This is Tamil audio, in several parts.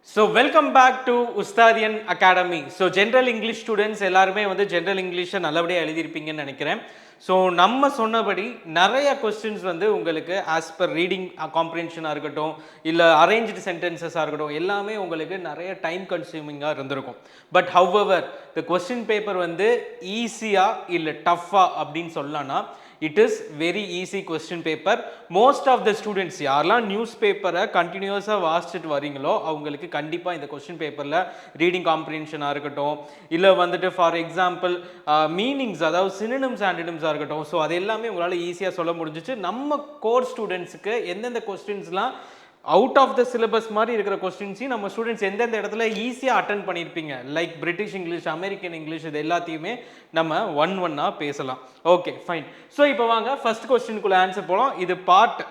So welcome back to Ustadian Academy. So general English students எல்லாருமே வந்து general English நல்லபடியா எழுதிருப்பீங்கன்னு நினைக்கிறேன். ஸோ நம்ம சொன்னபடி நிறைய கொஸ்டின்ஸ் வந்து உங்களுக்கு ஆஸ் பர் ரீடிங் காம்ப்ரிஹென்ஷனாக இருக்கட்டும் இல்லை அரேஞ்ச்டு சென்டென்சஸாக இருக்கட்டும் எல்லாமே உங்களுக்கு நிறைய டைம் கன்சியூமிங்காக இருந்திருக்கும். பட் ஹவெவர் இந்த கொஸ்டின் பேப்பர் வந்து ஈஸியாக இல்லை டஃப்பாக அப்படின்னு சொல்லலாம்னா it is very easy question paper. Most of the students யாரெல்லாம் நியூஸ் பேப்பரை கண்டினியூஸாக வாசிச்சுட்டு வரீங்களோ அவங்களுக்கு கண்டிப்பாக இந்த கொஸ்டின் பேப்பரில் ரீடிங் காம்ப்ரிஹென்ஷனாக இருக்கட்டும் இல்லை வந்துட்டு ஃபார் எக்ஸாம்பிள் மீனிங்ஸ் அதாவது சினோனிம்ஸ் ஆன்டனிம்ஸாக இருக்கட்டும் ஸோ அது எல்லாமே உங்களால் ஈஸியாக சொல்ல முடிஞ்சிச்சு. நம்ம கோர் ஸ்டூடெண்ட்ஸுக்கு எந்தெந்த கொஸ்டின்ஸ்லாம் அவுட் ஆஃப் த சிலபஸ் மாதிரி இருக்கிற கொஸ்டின்ஸையும் நம்ம ஸ்டூடெண்ட்ஸ் எந்தெந்த இடத்துல ஈஸியாக அட்டன் பண்ணியிருப்பீங்க like British English, American English, இது எல்லாத்தையுமே நம்ம ஒன்னாக பேசலாம். Okay fine. ஸோ இப்போ வாங்க ஃபர்ஸ்ட் கொஸ்டினுக்குள்ள ஆன்சர் போகலாம். இது பார்ட்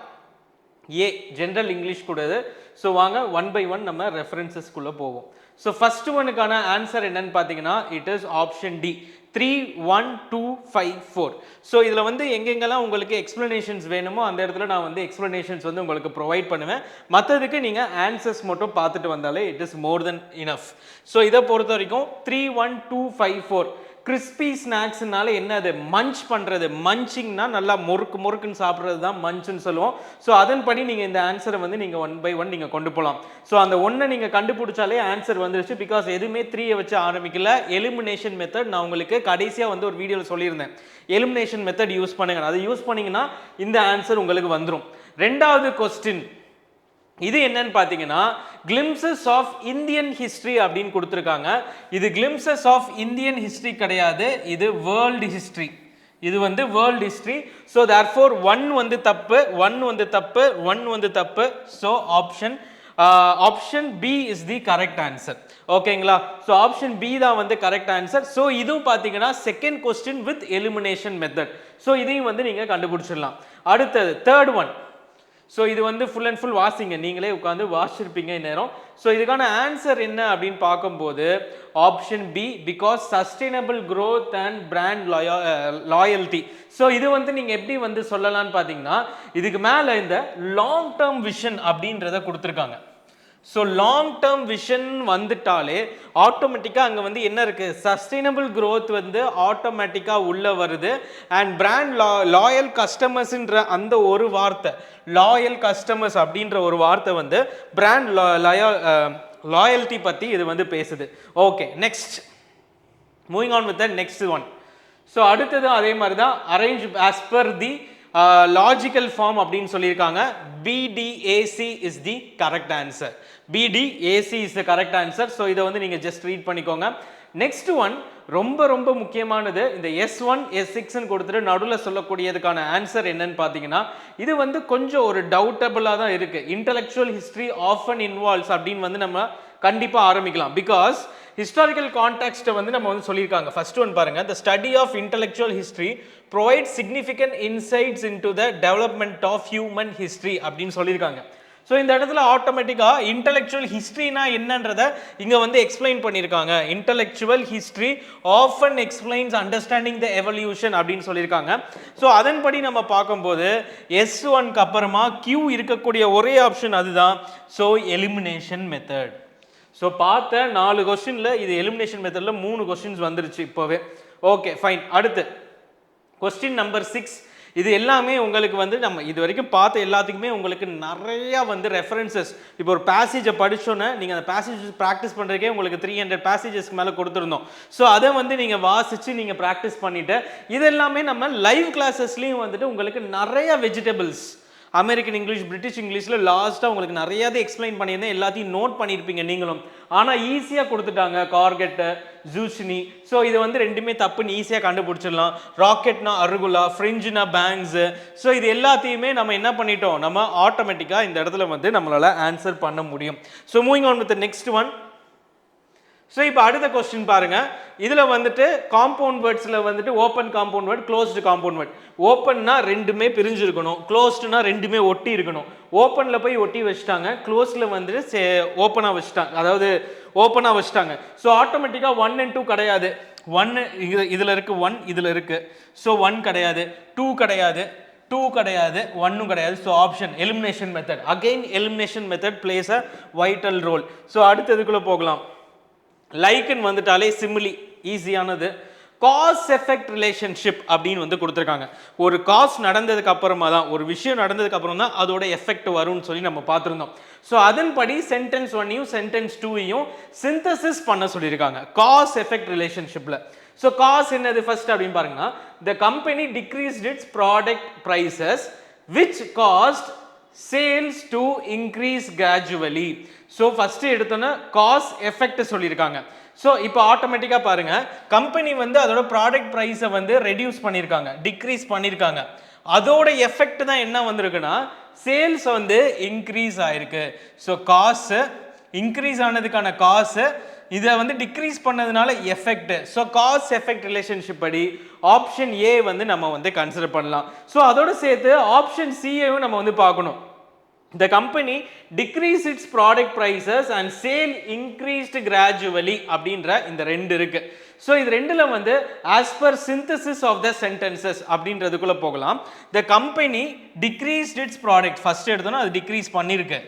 ஏ ஜென்ரல் இங்கிலீஷ் கூடது. ஸோ வாங்க ஒன் பை ஒன் நம்ம ரெஃபரன்சஸ்குள்ளே போவோம். ஸோ ஃபர்ஸ்ட் ஒனுக்கான ஆன்சர் என்னன்னு பார்த்தீங்கன்னா it is option D 3, 1, 2, 5, 4. So இதில் வந்து எங்கெங்கெல்லாம் உங்களுக்கு எக்ஸ்ப்ளனேஷன்ஸ் வேணுமோ அந்த இடத்துல நான் வந்து எக்ஸ்ப்ளனேஷன்ஸ் வந்து உங்களுக்கு ப்ரொவைட் பண்ணுவேன். மற்றதுக்கு நீங்கள் ஆன்சர்ஸ் மட்டும் பார்த்துட்டு வந்தாலே it is more then enough. So இதை பொறுத்த வரைக்கும் 3, 1, 2, 5, 4 கிறிஸ்பி ஸ்நாக்ஸ்னால என்ன அது மஞ்ச் பண்ணுறது, மஞ்சிங்னா நல்லா முறுக்கு முறுக்குன்னு சாப்பிட்றது தான் மஞ்சுன்னு சொல்லுவோம். ஸோ அதன்படி நீங்கள் இந்த ஆன்சரை வந்து நீங்கள் ஒன் பை ஒன் நீங்கள் கொண்டு போகலாம். ஸோ அந்த ஒன்றை நீங்கள் கண்டுபிடிச்சாலே ஆன்சர் வந்துருச்சு. பிகாஸ் எதுவுமே 3 வச்சு ஆரம்பிக்கல. எலிமினேஷன் மெத்தட் நான் உங்களுக்கு கடைசியாக வந்து ஒரு வீடியோவில் சொல்லியிருந்தேன். எலிமினேஷன் மெத்தட் யூஸ் பண்ணுங்க. அதை யூஸ் பண்ணிங்கன்னா இந்த ஆன்சர் உங்களுக்கு வந்துடும். ரெண்டாவது கொஸ்டின் இது என்னன்னு பார்த்தீங்கன்னா கிளிம்சஸ் ஆஃப் இந்தியன் ஹிஸ்ட்ரி அப்படின்னு கொடுத்துருக்காங்க. இது கிளிம்சஸ் ஆஃப் இந்தியன் ஹிஸ்ட்ரி கிடையாது, இது வேர்ல்டு ஹிஸ்ட்ரி. இது வந்து வேர்ல்டு ஹிஸ்ட்ரி. ஸோ தேர்ஃபோர் 1 வந்து தப்பு, 1 வந்து தப்பு, 1 வந்து தப்பு. So option B is the correct answer. ஓகேங்களா? ஸோ ஆப்ஷன் பி தான் வந்து கரெக்ட் ஆன்சர். ஸோ இதுவும் பார்த்தீங்கன்னா second question with elimination method. So இதையும் வந்து நீங்கள் கண்டுபிடிச்சிடலாம். அடுத்தது தேர்ட் ஒன். ஸோ இது வந்து ஃபுல் அண்ட் ஃபுல் வாசிங்க, நீங்களே உட்காந்து வாசிச்சிருப்பீங்க நேரம். ஸோ இதுக்கான ஆன்சர் என்ன அப்படின்னு பார்க்கும்போது option be because sustainable growth and brand loyalty. So இது வந்து நீங்கள் எப்படி வந்து சொல்லலாம்னு பார்த்தீங்கன்னா இதுக்கு மேலே இந்த லாங் டேர்ம் விஷன் அப்படின்றத கொடுத்துருக்காங்க. ஸோ லாங் டேர்ம் விஷன் வந்துட்டாலே ஆட்டோமேட்டிக்காக அங்கே வந்து என்ன இருக்குது, சஸ்டைனபிள் க்ரோத் வந்து ஆட்டோமேட்டிக்காக உள்ளே வருது. அண்ட் பிராண்ட் லாயல் கஸ்டமர்ஸ்ன்ற அந்த ஒரு வார்த்தை, லாயல் கஸ்டமர்ஸ் அப்படின்ற ஒரு வார்த்தை வந்து பிராண்ட் லாயல்ட்டி பற்றி இது வந்து பேசுது. Okay next moving on with the next one. So அடுத்தது அதே மாதிரி தான் arrange as per the logical form அப்படின்னு சொல்லியிருக்காங்க. BDAC is the correct answer. BDAC is the correct answer. So இதை வந்து நீங்கள் ஜஸ்ட் ரீட் பண்ணிக்கோங்க. நெக்ஸ்ட் ஒன் ரொம்ப ரொம்ப முக்கியமானது. இந்த S1 S6 கொடுத்துட்டு நடுவில் சொல்லக்கூடியதுக்கான ஆன்சர் என்னன்னு பார்த்தீங்கன்னா இது வந்து கொஞ்சம் ஒரு டவுட்டபிளாக தான் இருக்கு. இன்டலெக்சுவல் ஹிஸ்ட்ரி ஆஃபன் இன்வால்வ்ஸ் அப்படின்னு வந்து நம்ம கண்டிப்பாக ஆரம்பிக்கலாம். பிகாஸ் ஹிஸ்டாரிக்கல் கான்டெக்ஸ்ட்டை வந்து நம்ம வந்து சொல்லியிருக்காங்க. ஃபர்ஸ்ட் ஒன் பாருங்க, the study of intellectual history provide significant insights into the development of human history அப்படின்னு சொல்லியிருக்காங்க. ஸோ இந்த இடத்துல ஆட்டோமேட்டிக்காக இன்டெலெக்சுவல் ஹிஸ்ட்ரினா என்னன்றதை இங்கே வந்து எக்ஸ்பிளைன் பண்ணியிருக்காங்க. Intellectual history often explains understanding the evolution அப்படின்னு சொல்லியிருக்காங்க. ஸோ அதன்படி நம்ம பார்க்கும்போது S1க்கு அப்புறமா Q இருக்கக்கூடிய ஒரே ஆப்ஷன் அதுதான். So elimination method. ஸோ பார்த்த 4 கொஸ்டினில் இது எலிமினேஷன் மெத்தடில் 3 கொஸ்டின்ஸ் வந்துருச்சு இப்போவே. Okay fine. அடுத்து கொஸ்டின் நம்பர் 6. இது எல்லாமே உங்களுக்கு வந்து நம்ம இது வரைக்கும் பார்த்த எல்லாத்துக்குமே உங்களுக்கு நிறையா வந்து ரெஃபரன்சஸ். இப்போ ஒரு பேசேஜை படிச்சோன்னே நீங்கள் அந்த பேசேஜ் ப்ராக்டிஸ் பண்ணுறதுக்கே உங்களுக்கு 300 பேசேஜஸ்க்கு மேலே கொடுத்துருந்தோம். ஸோ அதை வந்து நீங்கள் வாசித்து நீங்கள் ப்ராக்டிஸ் பண்ணிவிட்டு இது எல்லாமே நம்ம லைவ் கிளாஸஸ்லேயும் வந்துட்டு உங்களுக்கு நிறைய வெஜிடபிள்ஸ் அமெரிக்கன் இங்கிலீஷ், பிரிட்டிஷ் இங்கிலீஷில் லாஸ்ட்டாக உங்களுக்கு நிறையாவே எக்ஸ்பிளைன் பண்ணியிருந்தேன். எல்லாத்தையும் நோட் பண்ணியிருப்பீங்க நீங்களும். ஆனால் ஈஸியாக கொடுத்துட்டாங்க. கார்கெட்டு, ஜூச்சினி. ஸோ இது வந்து ரெண்டுமே தப்புன்னு ஈஸியாக கண்டுபிடிச்சிடலாம். ராக்கெட்னா அருகுலா, ஃப்ரிஞ்சுனா பேங்க்ஸு. ஸோ இது எல்லாத்தையுமே நம்ம என்ன பண்ணிட்டோம், நம்ம ஆட்டோமேட்டிக்காக இந்த இடத்துல வந்து நம்மளால் ஆன்சர் பண்ண முடியும். So moving on with next one. So இப்போ அடுத்த கொஸ்டின் பாருங்க. இதில் வந்துட்டு காம்பவுண்ட் வேர்ட்ஸில் வந்துட்டு open compound word, closed compound word. ஓப்பன்னா ரெண்டுமே பிரிஞ்சிருக்கணும், க்ளோஸ்டுனா ரெண்டுமே ஒட்டி இருக்கணும். ஓப்பனில் போய் ஒட்டி வச்சுட்டாங்க, க்ளோஸில் வந்துட்டு ஓப்பனாக வச்சுட்டாங்க, அதாவது ஓப்பனாக வச்சுட்டாங்க. ஸோ ஆட்டோமேட்டிக்காக 1 and 2 கிடையாது. 1 இதில் இருக்குது, 1 இதில் இருக்குது. ஸோ 1 கிடையாது, 2 கிடையாது, 2 கிடையாது 1 கிடையாது. So option elimination method. Again elimination method plays a vital role. So அடுத்ததுக்குள்ளே போகலாம். லைக்குன்னு வந்துட்டாலே சிமிலி ஈஸியானது. காஸ் எஃபெக்ட் ரிலேஷன்ஷிப் அப்படின்னு வந்து கொடுத்துருக்காங்க. ஒரு காஸ் நடந்ததுக்கு அப்புறமா தான், ஒரு விஷயம் நடந்ததுக்கு அப்புறம் தான் அதோட எஃபெக்ட் வரும்னு சொல்லி நம்ம பார்த்துருந்தோம். ஸோ அதன்படி சென்டென்ஸ் 1ஐயும் சென்டென்ஸ் 2ஐயும் சிந்தசிஸ் பண்ண சொல்லியிருக்காங்க காஸ் எஃபெக்ட் ரிலேஷன்ஷிப்பில். ஸோ காஸ் என்னது ஃபர்ஸ்ட் அப்படின்னு பாருங்கன்னா, the company decreased its product prices which caused sales to increase gradually. So first எடுத்தோன்னா காஸ் எஃபெக்ட் சொல்லியிருக்காங்க. ஸோ இப்போ ஆட்டோமேட்டிக்காக பாருங்க, கம்பெனி வந்து அதோட ப்ராடக்ட் ப்ரைஸை வந்து ரெடியூஸ் பண்ணியிருக்காங்க, டிக்ரீஸ் பண்ணியிருக்காங்க. அதோட எஃபெக்ட் தான் என்ன வந்திருக்குன்னா சேல்ஸ் வந்து இன்க்ரீஸ் ஆயிருக்கு. ஸோ காசு இன்க்ரீஸ் ஆனதுக்கான காசு இதை வந்து டிக்ரீஸ் பண்ணதுனால effect. So cause effect relationship படி ஆப்ஷன் ஏ வந்து நம்ம வந்து கன்சிடர் பண்ணலாம். ஸோ அதோட சேர்த்து ஆப்ஷன் சியையும் நம்ம வந்து பார்க்கணும். The company decreased its product prices and sale increased gradually அப்படின்ற இந்த ரெண்டு இருக்கு. ஸோ இது ரெண்டுல வந்து as per synthesis of the sentences அப்படின்றதுக்குள்ள போகலாம். The company decreased its product first எடுத்தோம்னா அது டிக்ரீஸ் பண்ணிருக்கு.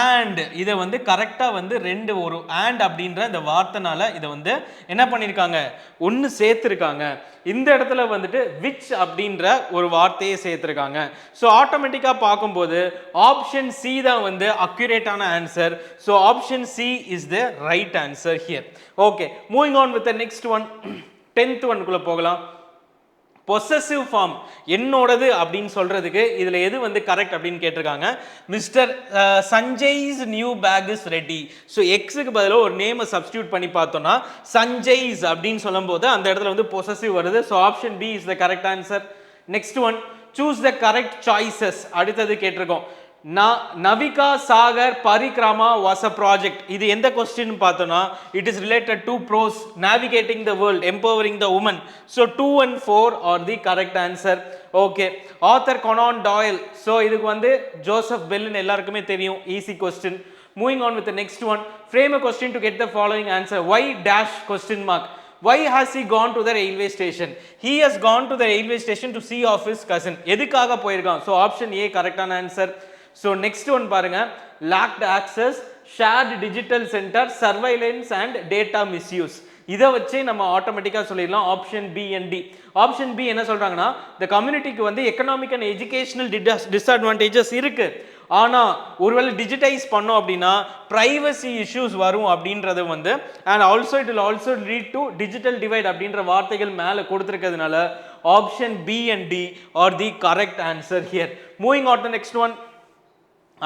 அண்ட் இதை வந்து கரெக்டாக வந்து ரெண்டு ஒரு அண்ட் அப்படின்ற இந்த வார்த்தைனால இதை வந்து என்ன பண்ணியிருக்காங்க, ஒன்று சேர்த்துருக்காங்க. இந்த இடத்துல வந்துட்டு விச் அப்படின்ற ஒரு வார்த்தையை சேர்த்துருக்காங்க. ஸோ ஆட்டோமேட்டிக்காக பார்க்கும்போது ஆப்ஷன் சி தான் வந்து அக்யூரேட்டான answer. So option C is the right answer here. Okay, moving on with the next one. 10th ஒன்குள்ளே போகலாம். பொசசிவ் ஃபார்ம் என்னோடது அப்படின்னு சொல்றதுக்கு இதுல எது வந்து கரெக்ட் அப்படின்னு கேட்டிருக்காங்க. Mister Sanjay's new bag is ready. So எக்ஸுக்கு பதிலாக ஒரு நேமை சப்ஸ்டியூட் பண்ணி பார்த்தோம்னா சஞ்சய்ஸ் அப்படின்னு சொல்லும் போது அந்த இடத்துல வந்து பொசசிவ் வருது. So option B is the correct answer. Next one, choose the correct choices. அடுத்தது கேட்டிருக்கோம், Navika Sagar Parikrama was a project. இது எந்த கொஸ்டின் பார்த்தோம்னா it is related to prose, navigating the world, empowering the woman. So 2 and 4 are the correct answer. Okay, Arthur Conan Doyle. So இதுக்கு வந்து ஜோசப் பெல்லுன்னு எல்லாருக்குமே தெரியும், easy question. Moving on with next one, frame a question to get the following answer. why dash question mark. Why has he gone to the railway station? He has gone to the railway station to see of his cousin. எதுக்காக போயிருக்கான்? ஸோ ஆப்ஷன் ஏ கரெக்டான ஆன்சர். ஸோ நெக்ஸ்ட் ஒன் பாருங்க, lacked access, shared digital center, surveillance and data misuse. இதை வச்சு நம்ம ஆட்டோமேட்டிக்காக சொல்லிடலாம் option B and D. Option B என்ன சொல்றாங்கன்னா, இந்த கம்யூனிட்டிக்கு வந்து எக்கனாமிக் அண்ட் எஜுகேஷனல் டிஸ்அட்வான்டேஜஸ் இருக்கு, ஆனால் ஒருவேளை டிஜிட்டைஸ் பண்ணோம் அப்படின்னா ப்ரைவசி இஷ்யூஸ் வரும் அப்படின்றது வந்து and also it will also lead to digital divide அப்படின்ற வார்த்தைகள் மேலே கொடுத்துருக்கிறதுனால option B and D are the correct answer here. Moving on to next one.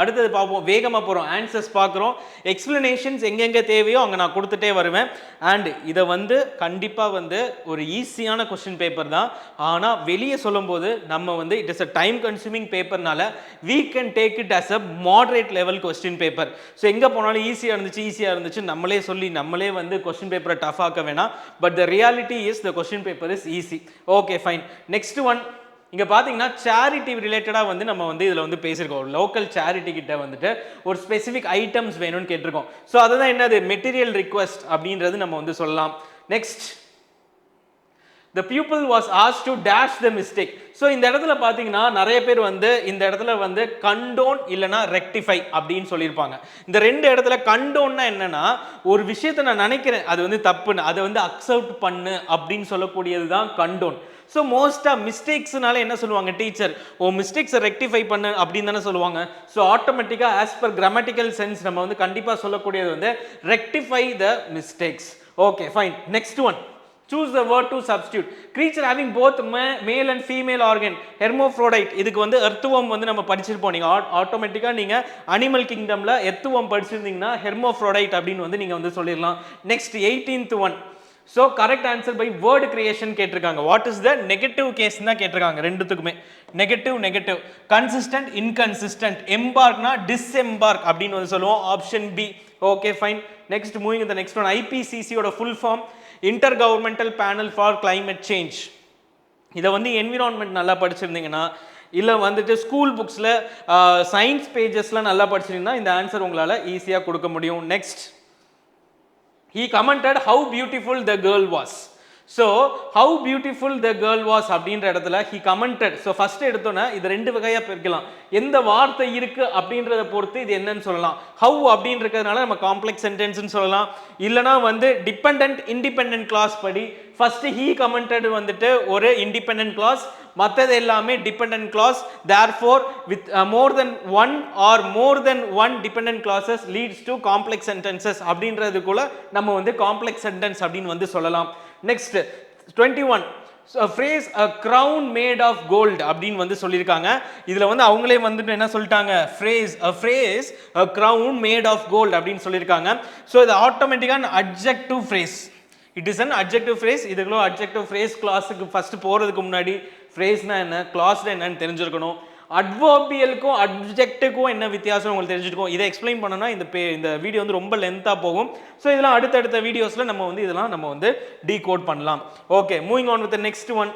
அடுத்தது பார்ப்போம், வேகமாக போகிறோம், ஆன்சர்ஸ் பார்க்குறோம். எக்ஸ்பிளனேஷன்ஸ் எங்கெங்கே தேவையோ அங்கே நான் கொடுத்துட்டே வருவேன். அண்ட் இதை வந்து கண்டிப்பாக வந்து ஒரு ஈஸியான கொஸ்டின் பேப்பர் தான், ஆனால் வெளியே சொல்லும்போது நம்ம வந்து it is a time consuming பேப்பர்னால we can take it as a moderate level question paper. So எங்கே போனாலும் ஈஸியாக இருந்துச்சு நம்மளே சொல்லி நம்மளே வந்து கொஸ்டின் பேப்பரை டஃப் ஆக்க வேணாம். But the reality is the question paper is easy. Okay fine. Next one, இங்கே பார்த்தீங்கன்னா சேரிட்டி ரிலேட்டடாக வந்து நம்ம வந்து இதில் வந்து பேசியிருக்கோம். லோக்கல் சேரிட்டி கிட்ட வந்துட்டு ஒரு ஸ்பெசிஃபிக் ஐட்டம்ஸ் வேணும்னு கேட்டிருக்கோம். ஸோ அதுதான் என்னது மெட்டீரியல் ரிக்வெஸ்ட் அப்படின்றது நம்ம வந்து சொல்லலாம். Next, the pupil was asked to dash the mistake. So இந்த இடத்துல பார்த்தீங்கன்னா நிறைய பேர் வந்து இந்த இடத்துல வந்து கண்டோன் இல்லைனா ரெக்டிஃபை அப்படின்னு சொல்லியிருப்பாங்க. இந்த ரெண்டு இடத்துல கண்டோன்னா என்னன்னா, ஒரு விஷயத்தை நான் நினைக்கிறேன் அது வந்து தப்புன்னு அதை வந்து அக்செப்ட் பண்ணு அப்படின்னு சொல்லக்கூடியது தான் கண்டோன். ஸோ மோஸ்ட்டாக மிஸ்டேக்ஸ்னால என்ன சொல்லுவாங்க டீச்சர், ஓ மிஸ்டேக்ஸை ரெக்டிஃபை பண்ணு அப்படின்னு தானே சொல்லுவாங்க. ஸோ ஆட்டோமேட்டிக்காக ஆஸ் பர் கிராமட்டிக்கல் சென்ஸ் நம்ம வந்து கண்டிப்பாக சொல்லக்கூடியது வந்து rectify the mistakes. Okay fine. Next one, choose the word to substitute. creature having both male and female organ, hermaphrodite. இதுக்கு வந்து earthworm வந்து நம்ம படிச்சிருப்போம். நீங்க ஆட்டோமேட்டிக்கா நீங்க அனிமல் கிங்டம்ல earthworm படிச்சிருந்தீங்கன்னா hermaphrodite அப்படின்னு வந்து நீங்க வந்து சொல்லிடலாம். Next 18th one, so correct answer by word creation கேட்டிருக்காங்க. What is the negative case தான் கேட்டிருக்காங்க ரெண்டுத்துக்குமே. நெகட்டிவ், கன்சிஸ்டன்ட், இன்கன்சிஸ்டன்ட், எம்பார்க்னா டிஸ்எம்பார்க் அப்படின்னு வந்து சொல்லுவோம். Option B. Okay fine. Next moving the next one, ஐபிசிசியோட full form intergovernmental panel for climate change. இதை வந்து என்விரான்மெண்ட் நல்லா படிச்சிருந்தீங்கன்னா இல்லை வந்துட்டு ஸ்கூல் புக்ஸில் சயின்ஸ் பேஜஸ்லாம் நல்லா படிச்சிருந்தீங்கன்னா இந்த ஆன்சர் உங்களால் ஈஸியாக கொடுக்க முடியும். Next, he commented how beautiful the girl was. So how beautiful the girl was அப்படின்ற இடத்துல ஹி கமெண்டட். ஸோ ஃபர்ஸ்ட் எடுத்தோன்னே இது ரெண்டு வகையாக பிரிக்கலாம். எந்த வார்த்தை இருக்கு அப்படின்றத பொறுத்து இது என்னன்னு சொல்லலாம். ஹவு அப்படின்றதுனால நம்ம காம்ப்ளெக்ஸ் சென்டென்ஸ்னு சொல்லலாம். இல்லைனா வந்து டிபெண்டன்ட் இண்டிபெண்டன்ட் கிளாஸ் படி ஃபர்ஸ்ட் ஹி கமெண்டட் வந்துட்டு ஒரு இண்டிபெண்டன்ட் கிளாஸ், மற்றது எல்லாமே dependent class. therefore with more than one or more than one dependent clauses leads to complex sentences அப்படின்றதுக்குள்ள நம்ம வந்து காம்ப்ளெக்ஸ் சென்டென்ஸ் அப்படின்னு வந்து சொல்லலாம். Next 21 a phrase a crown made of gold அப்படின்னு வந்து சொல்லியிருக்காங்க. இதுல வந்து அவங்களே வந்துட்டு என்ன சொல்லிட்டாங்க, phrase a crown made of gold அப்படின்னு சொல்லியிருக்காங்க. ஸோ இது ஆட்டோமேட்டிக்காக adjective phrase. It is an adjective phrase. இதுக்குள்ள அட்ஜெக்டிவ் ஃப்ரேஸ் கிளாஸுக்கு ஃபர்ஸ்ட் போகிறதுக்கு முன்னாடி ஃப்ரேஸ்னா என்ன, கிளாஸ்னா என்னன்னு தெரிஞ்சிருக்கணும். அட்வர்பியலுக்கும் அட்ஜெக்டிவ்க்கும் என்ன வித்தியாசம் உங்களுக்கு தெரிஞ்சிருக்கும். இதை எக்ஸ்பிளைன் பண்ணணும்னா இந்த வீடியோ வந்து ரொம்ப லென்த்தாக போகும். ஸோ இதெல்லாம் அடுத்தடுத்த வீடியோஸில் நம்ம வந்து டீகோட் பண்ணலாம். Okay, moving on with next one.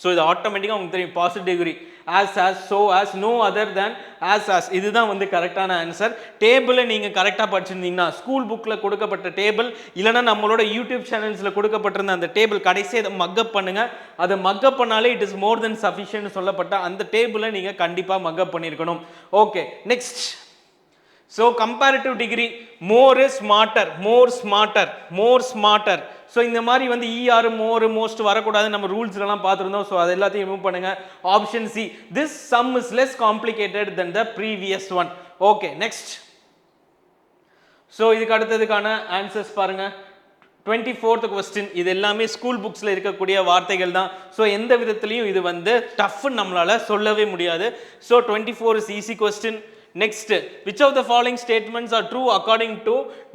So இது ஆட்டோமேட்டிக்காக உங்களுக்கு தெரியும், positive degree as so as no other than as இதுதான் வந்து கரெக்டான ஆன்சர். டேபிளை நீங்கள் கரெக்டாக படிச்சிருந்தீங்கன்னா ஸ்கூல் புக்கில் கொடுக்கப்பட்ட டேபிள் இல்லைனா நம்மளோட யூடியூப் சேனல்ஸில் கொடுக்கப்பட்டிருந்த அந்த டேபிள் கடைசி அதை மக்கப் பண்ணுங்க. அதை மக்கப் பண்ணாலே it is more then sufficient சொல்லப்பட்ட அந்த டேபிளை நீங்கள் கண்டிப்பாக மக்கப் பண்ணியிருக்கணும். Okay, next. So comparative degree more smarter, more smarter. So இந்த மாதிரி வந்து இஆர் மோர் மோஸ்ட் வரக்கூடாது, நம்ம ரூல்ஸ்லாம் பார்த்துருந்தோம். ஸோ அது எல்லாத்தையும் ரிமூவ் பண்ணுங்க. Option C, this some is less complicated then the previous one. Okay, next. So இதுக்கு அடுத்ததுக்கான ஆன்சர்ஸ் பாருங்க. 24th question. இது எல்லாமே ஸ்கூல் புக்ஸில் இருக்கக்கூடிய வார்த்தைகள் தான். ஸோ எந்த விதத்துலையும் இது வந்து டஃப்னு நம்மளால சொல்லவே முடியாது. So 24 is easy question. Next, which of the following statements are true according to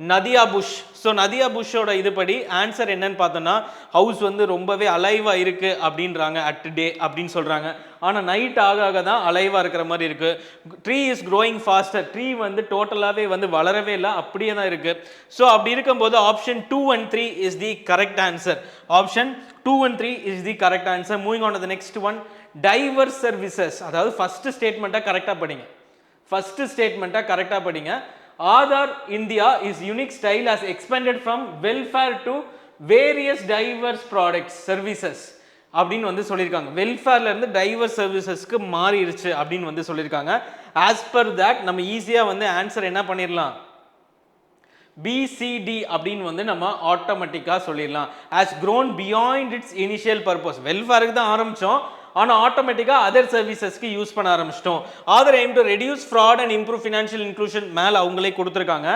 Nadia Bush? So Nadia Bush ஓட இதுபடி ஆன்சர் என்னன்னு பார்த்தோம்னா, ஹவுஸ் வந்து ரொம்பவே அலைவா இருக்கு அப்படின்றாங்க அட் டே அப்படின்னு சொல்றாங்க. ஆனால் நைட் ஆக தான் அலைவா இருக்கிற மாதிரி இருக்கு. Tree is growing faster, tree வந்து டோட்டலாகவே வந்து வளரவே இல்லை, அப்படியே தான் இருக்கு. ஸோ அப்படி இருக்கும்போது option 2 and 3 is the correct answer. Option 2 and 3 is the correct answer. Moving on to the next one. Divorce services, அதாவது ஃபர்ஸ்ட் ஸ்டேட்மெண்ட்டை கரெக்டாக படிங்க. ஃபர்ஸ்ட் ஸ்டேட்மெண்ட்டை கரெக்டாக படிங்க. Aadhaar India is unique style has expended from welfare to various divorce products services அப்படின்னு வந்து சொல்லியிருக்காங்க. வெல்ஃபேர்ல இருந்து டைவர்ஸ் சர்வீசஸ்க்கு மாறிடுச்சு அப்படின்னு வந்து சொல்லியிருக்காங்க. ஆஸ் பர் தட் நம்ம ஈஸியாக வந்து ஆன்சர் என்ன பண்ணிடலாம், பிசிடி அப்படின்னு வந்து நம்ம ஆட்டோமேட்டிக்காக சொல்லிடலாம். Has grown beyond its initial purpose. வெல்ஃபேருக்கு தான் ஆரம்பித்தோம், ஆனால் ஆட்டோமேட்டிக்காக அதர் சர்வீசஸ்க்கு யூஸ் பண்ண ஆரம்பிச்சிட்டோம். Aadhaar aim to reduce fraud and improve financial inclusion மேலே அவங்களே கொடுத்துருக்காங்க.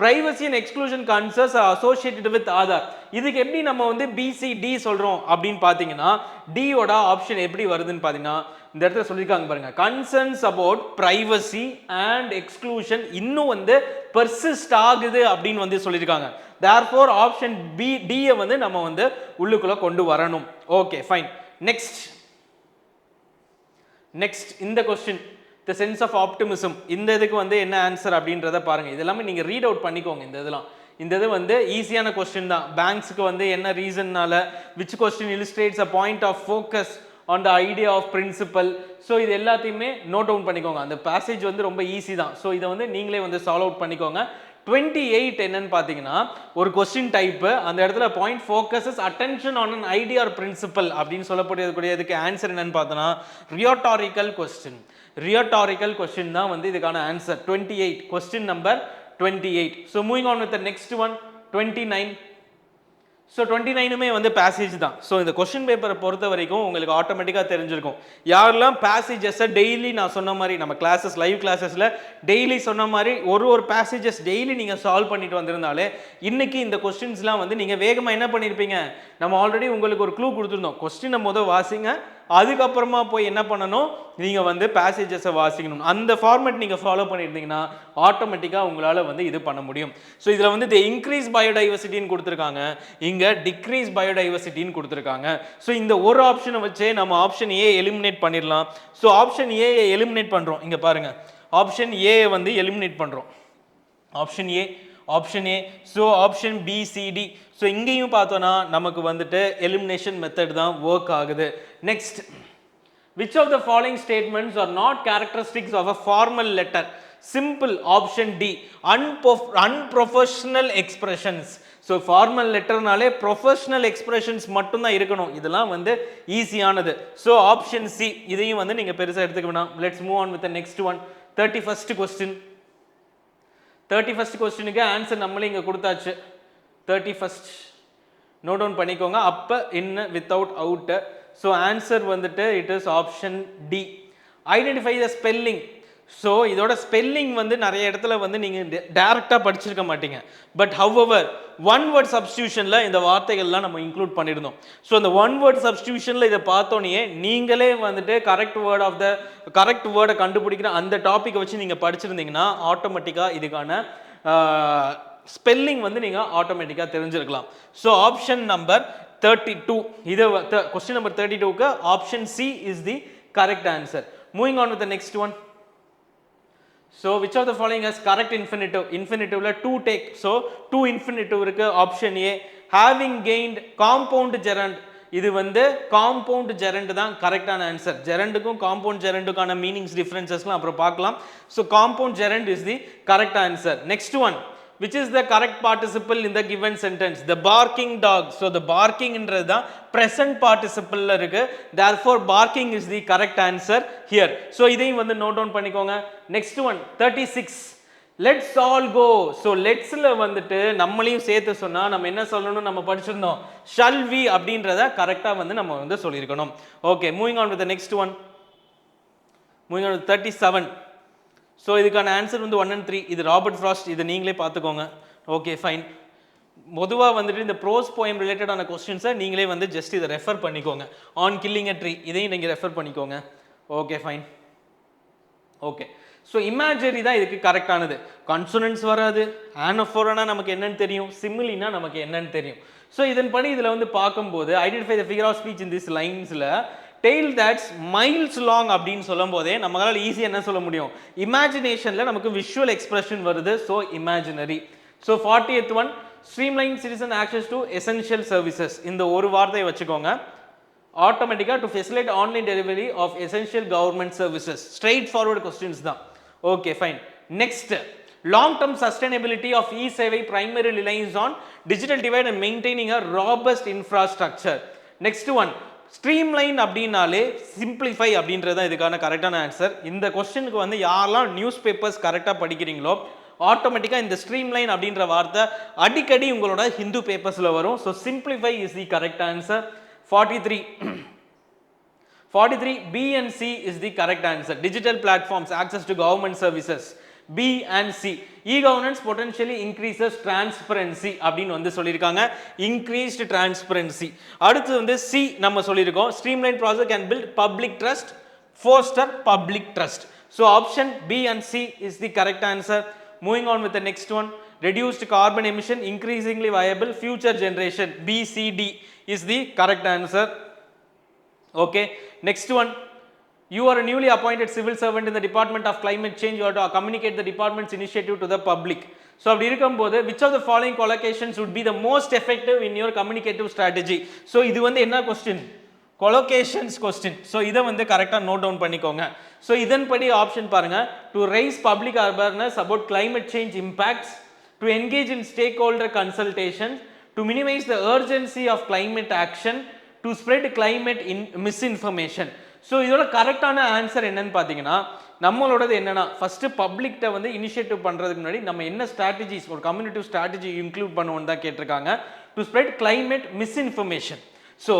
Privacy and exclusion concerns are associated with Aadhaar. இதுக்கு எப்படி நம்ம வந்து பிசிடி சொல்கிறோம் அப்படின்னு பார்த்தீங்கன்னா, டியோட ஆப்ஷன் எப்படி வருதுன்னு பார்த்தீங்கன்னா இந்த இடத்துல சொல்லியிருக்காங்க பாருங்க, concerns about privacy and exclusion இன்னும் வந்து பெர்சிஸ்ட் ஆகுது அப்படின்னு வந்து சொல்லியிருக்காங்க. therefore ஆப்ஷன் பி டியை வந்து நம்ம வந்து உள்ளுக்குள்ளே கொண்டு வரணும். Okay, fine. நெக்ஸ்ட் இந்த question, the sense of optimism. இந்த இதுக்கு வந்து என்ன ஆன்சர் அப்படின்றத பாருங்க. இதெல்லாமே நீங்கள் ரீட் அவுட் பண்ணிக்கோங்க. இந்த இது வந்து ஈஸியான கொஸ்டின் தான். பேங்க்ஸுக்கு வந்து என்ன ரீசன்னால, which question illustrates a point of focus on the idea of principle. So இது எல்லாத்தையுமே நோட் டவுன் பண்ணிக்கோங்க. அந்த பேசேஜ் வந்து ரொம்ப ஈஸி தான். ஸோ இதை வந்து நீங்களே வந்து சால்வ் அவுட் பண்ணிக்கோங்க. 28 என்னன்னு பார்த்தீங்கன்னா ஒரு கொஸ்டின் டைப்பு, அந்த இடத்துல point focuses attention on an idea or principle அப்படின்னு சொல்லக்கூடியதுக்கு ஆன்சர் என்னன்னு பார்த்தோன்னா ரியோட்டாரிக்கல் கொஸ்டின் தான் வந்து இதுக்கான ஆன்சர். 28, question number 28. So moving on with the next one 29. So 29மே வந்து பேசேஜ் தான். ஸோ இந்த கொஸ்டின் பேப்பரை பொறுத்த வரைக்கும் உங்களுக்கு ஆட்டோமேட்டிக்காக தெரிஞ்சிருக்கும் யாரெல்லாம் பேசேஜஸை டெய்லி நான் சொன்ன மாதிரி நம்ம கிளாஸஸ் லைவ் கிளாஸஸில் டெய்லி சொன்ன மாதிரி ஒரு பேசேஜஸ் டெய்லி நீங்கள் சால்வ் பண்ணிட்டு வந்திருந்தாலே இன்னைக்கு இந்த கொஸ்டின்ஸ்லாம் வந்து நீங்கள் வேகமாக என்ன பண்ணியிருப்பீங்க. நம்ம ஆல்ரெடி உங்களுக்கு ஒரு க்ளூ கொடுத்துருந்தோம். கொஸ்டினை முதல் வாசிங்க, அதுக்கப்புறமா போய் என்ன பண்ணணும், நீங்கள் வந்து பேசேஜஸை வாசிக்கணும். அந்த ஃபார்மேட் நீங்கள் ஃபாலோ பண்ணியிருந்தீங்கன்னா ஆட்டோமேட்டிக்காக உங்களால் வந்து இது பண்ண முடியும். ஸோ இதில் வந்து இன்க்ரீஸ் பயோடைவர்சிட்டின்னு கொடுத்துருக்காங்க, இங்கே டிக்ரீஸ் பயோடைவர்சிட்டின்னு கொடுத்துருக்காங்க. ஸோ இந்த ஒரு ஆப்ஷனை வச்சே நம்ம ஆப்ஷன் ஏ எலிமினேட் பண்ணிடலாம். ஸோ ஆப்ஷன் ஏ எலிமினேட் பண்ணுறோம். இங்கே பாருங்கள், ஆப்ஷன் ஏ வந்து எலிமினேட் பண்ணுறோம். Option A. So option B C D. So இங்கேயும் பார்த்தோன்னா நமக்கு வந்துட்டு எலிமினேஷன் மெத்தட் தான் ஒர்க் ஆகுது. Next, which of the following statements are not characteristics of a formal letter? Simple option D unprofessional expressions. So formal லெட்டர்னாலே ப்ரொஃபஷனல் எக்ஸ்பிரஷன்ஸ் மட்டும்தான் இருக்கணும். இதெல்லாம் வந்து ஈஸியானது. ஸோ ஆப்ஷன் சி இதையும் வந்து நீங்கள் பெருசாக எடுத்துக்க வேணாம். Let's move on with the next one. 31st question. 31st கொஸ்டினுக்கு ஆன்சர் நம்மளே இங்கே கொடுத்தாச்சு. 31st நோட் டவுன் பண்ணிக்கோங்க. அப்போ in without out. So answer வந்துட்டு it is option D. Identify the spelling. So இதோட ஸ்பெல்லிங் வந்து நிறைய இடத்துல வந்து நீங்கள் டேரெக்டாக படிச்சிருக்க மாட்டீங்க. பட் ஹவெவர் ஒன் வேர்ட் சப்ஸ்டியூஷனில் இந்த வார்த்தைகள்லாம் நம்ம இன்க்ளூட் பண்ணியிருந்தோம். ஸோ இந்த ஒன் வேர்ட் சப்ஸ்டியூஷனில் இதை பார்த்தோன்னே நீங்களே வந்துட்டு கரெக்ட் வேர்டை கண்டுபிடிக்கிற அந்த டாப்பிக்கை வச்சு நீங்கள் படிச்சிருந்தீங்கன்னா ஆட்டோமேட்டிக்காக இதுக்கான ஸ்பெல்லிங் வந்து நீங்கள் ஆட்டோமேட்டிக்காக தெரிஞ்சிருக்கலாம். ஸோ ஆப்ஷன் நம்பர் 32 இது கொஸ்டின் நம்பர் 32க்கு option C is the correct answer. Moving on with the next one. So which of the following has correct infinitive? Infinitive-ல to take. So to infinitive இருக்கு. option A having gained compound gerund. இது வந்து compound gerund தான் கரெக்டான ஆன்சர். gerundக்கும் compound gerundக்கான மீனிங்ஸ் டிஃபரன்சஸ்லாம் அப்புறம் பார்க்கலாம். So compound gerund is the correct answer. Next one, which is the correct participle in the given sentence? The barking dog. So the barking என்றது தான் present participle இருக்கு. Therefore barking is the correct answer here. So இதையும் வந்து நோட் டவுன் பண்ணிக்கோங்க. Next one 36. Let's all go. So let'sல வந்துட்டு நம்மளையும் சேர்த்து சொன்னா நம்ம என்ன சொல்லணும்? நம்ம படிச்சிருந்தோம் shall we அப்படின்றத கரெக்டா வந்து நம்ம வந்து சொல்லியிருக்கணும். Okay, moving on with the next one. Moving on with 37. So இதுக்கான ஆன்சர் வந்து 1 and 3. இது ராபர்ட் ஃப்ராஸ்ட். இது நீங்களே பார்த்துக்கோங்க. Okay fine. பொதுவாக வந்துட்டு இந்த ப்ரோஸ் போயம் ரிலேட்டடான கொஸ்டின்ஸை நீங்களே வந்து ஜஸ்ட் இதை ரெஃபர் பண்ணிக்கோங்க. ஆன் கில்லிங் எ ட்ரீ இதையும் நீங்கள் ரெஃபர் பண்ணிக்கோங்க. Okay fine. Okay, so imagery தான் இதுக்கு கரெக்டானது. கான்சோனன்ஸ் வராது. ஆனஃபோரனா நமக்கு என்னன்னு தெரியும், சிமிலினா நமக்கு என்னன்னு தெரியும். ஸோ இதன்படி இதில் வந்து பார்க்கும்போது identify the figure of speech in this லைன்ஸில் டெய்ல் தட்ஸ் மைல்ஸ் லாங் அப்படின்னு சொல்லும் போதே நம்மளால் ஈஸியாக என்ன சொல்ல முடியும்? இமேஜினேஷனில் நமக்கு விஷுவல் எக்ஸ்பிரஷன் வருது. So imaginary. So 40th one streamline citizen access to essential services. இந்த ஒரு வார்த்தையை வச்சுக்கோங்க. ஆட்டோமேட்டிக்காக to facilitate online delivery of essential government services. Straight forward questions தான். Okay fine. Next, long term sustainability of e-சேவை primarily relies on digital divide and maintaining a robust infrastructure. Next one, streamline அப்படின்னாலே சிம்பிளிஃபை அப்படின்றது தான் இதுக்கான கரெக்டான ஆன்சர். இந்த கொஸ்டினுக்கு வந்து யாரெல்லாம் நியூஸ் பேப்பர்ஸ் கரெக்டாக படிக்கிறீங்களோ ஆட்டோமேட்டிக்காக இந்த ஸ்ட்ரீம்லைன் அப்படின்ற வார்த்தை அடிக்கடி உங்களோட ஹிந்து பேப்பர்ஸில் வரும். So simplify is the correct answer. 43 B and C is the correct answer. Digital platforms access to government services. B and C. E-governance potentially increases transparency அப்படின்னு வந்து சொல்லியிருக்காங்க. increased transparency. அடுத்து வந்து C நம்ம சொல்லியிருக்கோம். streamlined process can build public trust, foster public trust. So option B and C is the correct answer. Moving on with the next one. Reduced carbon emission, increasingly viable future generation. B, C, D is the correct answer. Okay, next one. You are a newly appointed civil servant in the Department of Climate Change. You have to communicate the department's initiative to the public. So அப்படி இருக்கும்போது which of the following collocations would be the most effective in your communicative strategy? So இது வந்து என்ன கொஸ்டின்? collocations question. So இதை வந்து கரெக்டாக நோட் டவுன் பண்ணிக்கோங்க. ஸோ இதன்படி ஆப்ஷன் பாருங்க. to raise public awareness about climate change impacts, to engage in stakeholder consultation, to minimize the urgency of climate action, to spread climate misinformation. So இதோட கரெக்டான ஆன்சர் என்னன்னு பார்த்தீங்கன்னா நம்மளோடது என்னன்னா ஃபர்ஸ்ட் பப்ளிக்கிட்ட வந்து இனிஷியேட்டிவ் பண்ணுறதுக்கு முன்னாடி நம்ம என்ன ஸ்ட்ராட்டஜிஸ் ஒரு கம்யூனிட்டிவ் ஸ்ட்ராட்டஜி இன்க்ளூட் பண்ணுவோன்னு தான் கேட்டிருக்காங்க. To spread climate misinformation. So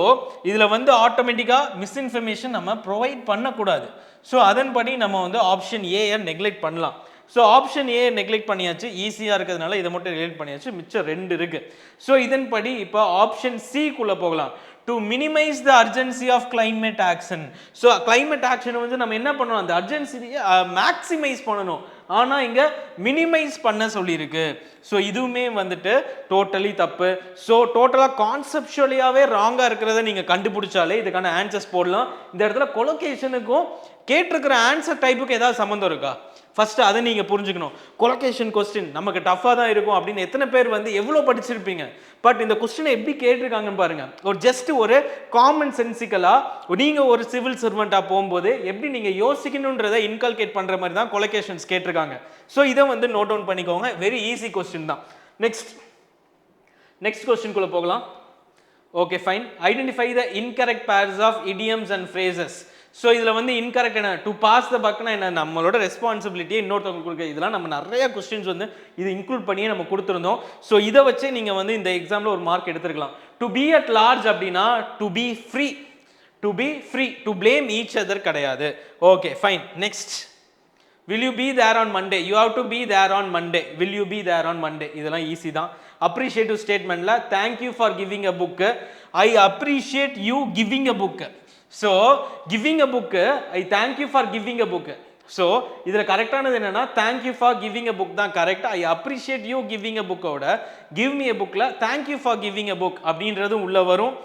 இதில் வந்து ஆட்டோமேட்டிக்காக மிஸ்இன்ஃபர்மேஷன் நம்ம ப்ரொவைட் பண்ணக்கூடாது. ஸோ அதன்படி நம்ம வந்து ஆப்ஷன் ஏயை நெக்லெக்ட் பண்ணலாம். ஸோ ஆப்ஷன் ஏ நெக்லெக்ட் பண்ணியாச்சு, ஈஸியாக இருக்கிறதுனால இதை மட்டும் நெக்லெக்ட் பண்ணியாச்சு, மிச்சம் 2 இருக்குது. ஸோ இதன்படி இப்போ ஆப்ஷன் சிக்குள்ளே போகலாம். to minimize the urgency of climate action. So climate action வந்து நம்ம என்ன பண்ணணும்? அந்த அர்ஜென்சியை மேக்ஸிமைஸ் பண்ணணும். ஆனால் இங்கே மினிமைஸ் பண்ண சொல்லியிருக்கு. ஸோ இதுவுமே வந்துட்டு டோட்டலி தப்பு. ஸோ டோட்டலாக கான்செப்சுவலியாகவே ராங்காக இருக்கிறத நீங்கள் கண்டுபிடிச்சாலே இதுக்கான ஆன்சர்ஸ் போடலாம். இந்த இடத்துல கொலோகேஷனுக்கும் கேட்டிருக்கிற ஆன்சர் டைப்புக்கு ஏதாவது சம்மந்தம் இருக்கா? ஃபர்ஸ்ட் அதை நீங்க புரிஞ்சுக்கணும். கொலோகேஷன் கொஸ்டின் நமக்கு டஃபா தான் இருக்கும் அப்படின்னு எத்தனை பேர் வந்து எவ்வளவு படிச்சிருப்பீங்க, பட் இந்த கொஸ்டினை எப்படி கேட்டிருக்காங்கன்னு பாருங்க. ஒரு ஜஸ்ட் ஒரு காமன் சென்சிக்கலா நீங்க ஒரு சிவில் சர்வெண்டா போகும்போது எப்படி நீங்க யோசிக்கணும்ன்றதை இன்கல்கேட் பண்ற மாதிரி தான் கொலோகேஷன்ஸ் கேட்டிருக்காங்க. ஸோ இதை வந்து நோட் டவுன் பண்ணிக்கோங்க. வெரி ஈஸி கொஸ்டின் தான். நெக்ஸ்ட் கொஸ்டின்குள்ள போகலாம். Okay fine. Identify the incorrect pairs of idioms and phrases. So இதில் வந்து இன்கரெக்ட் என்ன, டு பாஸ் த பக்னா என்ன, நம்மளோட ரெஸ்பான்சிபிலிட்டியை இன்னொருத்தவங்க கொடுக்க. இதெல்லாம் நம்ம நிறைய கொஸ்டின்ஸ் வந்து இது இன்க்ளூட் பண்ணியே நம்ம கொடுத்துருந்தோம். ஸோ இதை வச்சு நீங்கள் வந்து இந்த எக்ஸாமில் ஒரு மார்க் எடுத்துருக்கலாம். டு பி அட் லார்ஜ் அப்படின்னா to be free, to blame each other கிடையாது. Okay fine. Next, will you be there on Monday? You have to be there on Monday. Will you be there on Monday? இதெல்லாம் ஈஸி தான். அப்ரிஷியேட்டிவ் ஸ்டேட்மெண்ட்ல thank you for giving a book, I appreciate you giving a book. So giving a book, I thank you for giving a book. So இதுல கரெக்டானது என்னன்னா thank you for giving a book தான் correct. I appreciate you giving a book ஓட give me a bookல thank you for giving a book அப்படின்றதும் உள்ள வரும்.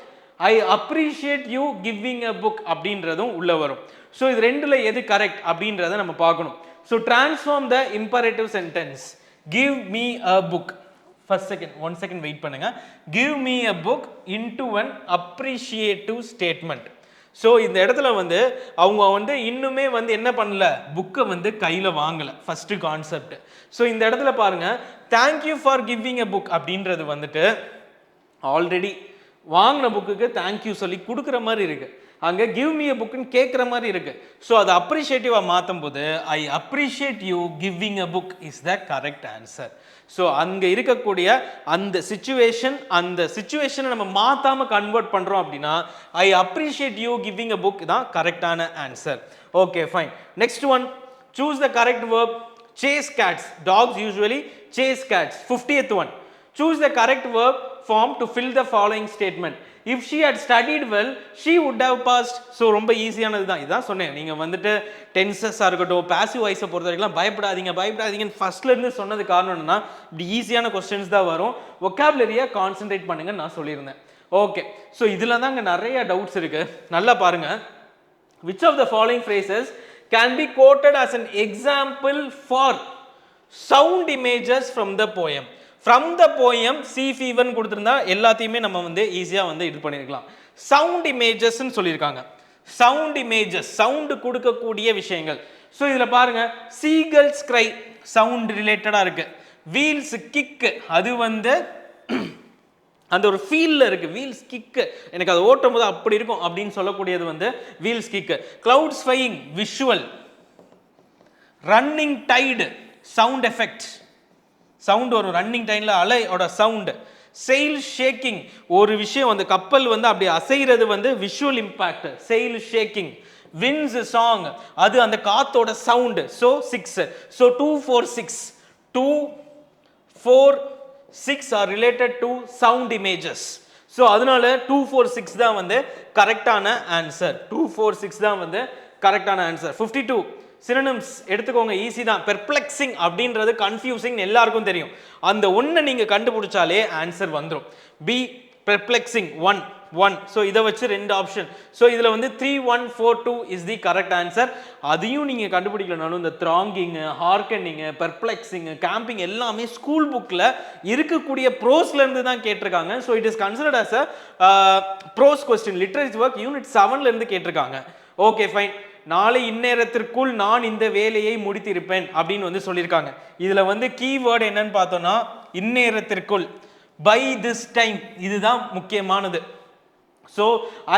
I appreciate you giving a book அப்படின்றதும் உள்ள வரும். ஸோ இது ரெண்டுல எது கரெக்ட் அப்படின்றத நம்ம பார்க்கணும். So transform the imperative sentence. Give me a book. one second wait பண்ணுங்க. Give me a book into an appreciative statement. So இந்த இடத்துல வந்து அவங்க வந்து இன்னுமே வந்து என்ன பண்ணல, புக்கை வந்து கையில் வாங்கலை. First concept. ஸோ இந்த இடத்துல பாருங்க, thank you for giving a book அப்படின்றது வந்துட்டு ஆல்ரெடி வாங்கின புக்குக்கு தேங்க்யூ சொல்லி கொடுக்குற மாதிரி இருக்கு. அங்கே கிவ் மீ எ புக்குன்னு கேட்குற மாதிரி இருக்கு. ஸோ அதை அப்ரிஷியேட்டிவாக மாற்றும் போது I appreciate you giving a book is the correct answer. So அங்கே இருக்கக்கூடிய அந்த சிச்சுவேஷனை நம்ம மாற்றாமல் கன்வெர்ட் பண்ணுறோம் அப்படின்னா I appreciate you giving a book தான் கரெக்டான answer. Okay fine. Next one, choose the correct verb. Chase cats. Dogs usually chase cats. 50th one. Choose the correct verb form to fill the following statement. If she had studied well, she would have passed. So ரொம்ப ஈஸியானது தான். இதான் சொன்னேன், நீங்கள் வந்துட்டு டென்சஸாக இருக்கட்டும், பாசிவ் வாய்ஸை பொறுத்த வரைக்கும் பயப்படாதீங்கன்னு ஃபர்ஸ்ட்லேருந்து சொன்னது காரணம் என்னன்னா இப்படி ஈஸியான கொஸ்டின்ஸ் தான் வரும். ஒக்காபுலரியை கான்சென்ட்ரேட் பண்ணுங்கன்னு நான் சொல்லியிருந்தேன். ஓகே, ஸோ இதில் தான் இங்கே நிறைய டவுட்ஸ் இருக்குது. நல்லா பாருங்கள். Which of the following phrases can be quoted as an example for sound images from the poem? From the poem see fever கொடுத்திருந்தா எல்லாத்தையுமே நம்ம வந்து ஈஸியா வந்து இது பண்ணிருக்கலாம். சவுண்ட் இமேஜஸ்னு சொல்லியிருக்காங்க. சவுண்ட் இமேஜஸ், சவுண்ட் கொடுக்கக்கூடிய விஷயங்கள். ஸோ இதில் பாருங்க, சீகல்ஸ் கிரை சவுண்ட் ரிலேட்டடா இருக்கு. வீல்ஸ் கிக், அது வந்து அந்த ஒரு ஃபீல்ல இருக்கு. வீல்ஸ் கிக், எனக்கு அது ஓட்டும் போது அப்படி இருக்கும் அப்படின்னு சொல்லக்கூடியது வந்து wheels kick. Clouds flying visual. Running tide sound effect, sound ஒரு ரன்னிங் டைம்ல அலையோட சவுண்ட். செயில் ஷேக்கிங், ஒரு விஷயம் வந்து கப்பல் வந்து அப்படி அசைறது வந்து visual impact, sail shaking. Winds song, அது அந்த காத்தோட sound. So 6. So 2 4 6 2 4 6 are related to sound images. So அதனால 2 4 6 தான் வந்து கரெக்டான ஆன்சர். 2 4 6 தான் வந்து கரெக்டான ஆன்சர். 52 சினோனிம்ஸ் எடுத்துக்கோங்க, ஈஸி தான். பெர்ப்ளெக்சிங் அப்படின்றது கன்ஃபியூசிங் எல்லாருக்கும் தெரியும். அந்த ஒன்றை நீங்க கண்டுபிடிச்சாலே ஆன்சர் வந்துடும். பி பெர்ப்ளெக்சிங் 1 1. ஸோ இதை வச்சு 2 ஆப்ஷன். ஸோ இதில் வந்து 3 1 4 2 இஸ் தி கரெக்ட் ஆன்சர். அதையும் நீங்கள் கண்டுபிடிக்கலனாலும் இந்த த்ராங்கிங்கு, ஹார்கனிங்கு, பெர்ப்ளெக்சிங்கு, கேம்பிங் எல்லாமே ஸ்கூல் புக்கில் இருக்கக்கூடிய ப்ரோஸ்லேருந்து தான் கேட்டிருக்காங்க. So it is considered as a prose question. Literature work unit 7லேருந்து கேட்டிருக்காங்க. Okay fine. நாளை இந்நேரத்திற்குள் நான் இந்த வேலையை முடித்திருப்பேன் அப்படின்னு வந்து சொல்லியிருக்காங்க. இதில் வந்து கீவேர்டு என்னன்னு பார்த்தோம்னா இந்நேரத்திற்குள், பை திஸ் டைம், இதுதான் முக்கியமானது. So